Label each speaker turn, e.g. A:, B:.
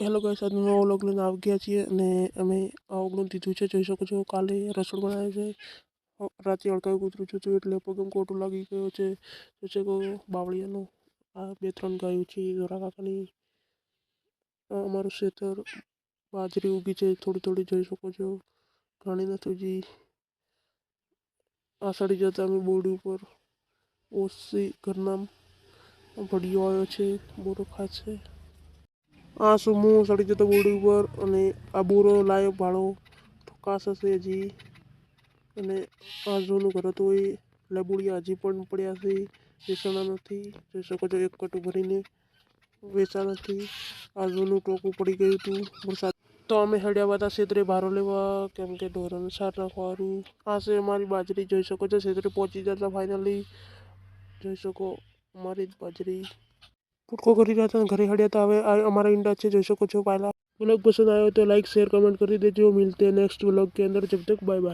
A: Hello guys, આજનો નવો vlog લઈને આવી ગયા છીએ અને અમે આવગણું દીધું છે. જોઈ શકો છો કાલે રસોડ બનાવે છે. રાતે અડકાવી કૂતરું છું એટલે પગમ ખોટું લાગી ગયો છે. જોઈ શકો બાવળિયાનું આ 2-3 ગાયું છે દોરા કાકાની. અમારું ખેતર બાજરી ઉગી છે થોડી થોડી, જોઈ શકો છો. ઘણી નથી ઉગી. આ સડી જતા અમે બોરડી ઉપર ઓછી ઘરના ભડિયો આવ્યો છે, બોરો ખાશે. આ સુમું સડી જતો બોરડી ઉપર અને આ બોરો લાયો ભાડો ઠુકાશ હશે હજી. અને આ જોનું ઘર હતું એ લબુડિયા હજી પણ પડ્યા છે, વેચાણા નથી. જોઈ શકો છો એક કટું ભરીને વેચા નથી. આ જોનું ટોકું પડી ગયું હતું વરસાદ. તો અમે હળ્યા હતા છેતરે ભારો લેવા, કેમ કે ઢોરોને સાર નાખવાનું. આ છે અમારી બાજરી, જોઈ શકો છો છેતરે પહોંચી જતા ફાઇનલી. જોઈ શકો અમારી જ બાજરી ફૂટકો કરી રહ્યા હતા, ઘરે હળ્યા હતા. હવે અમારા ઈંડા છે, જોઈ શકો છો. પહેલા વ્લોગ પસંદ આવ્યો तो लाइक शेयर कमेंट कर दीजिए। मिलते हैं नेक्स्ट व्लॉग के अंदर, जब तक बाय बाय।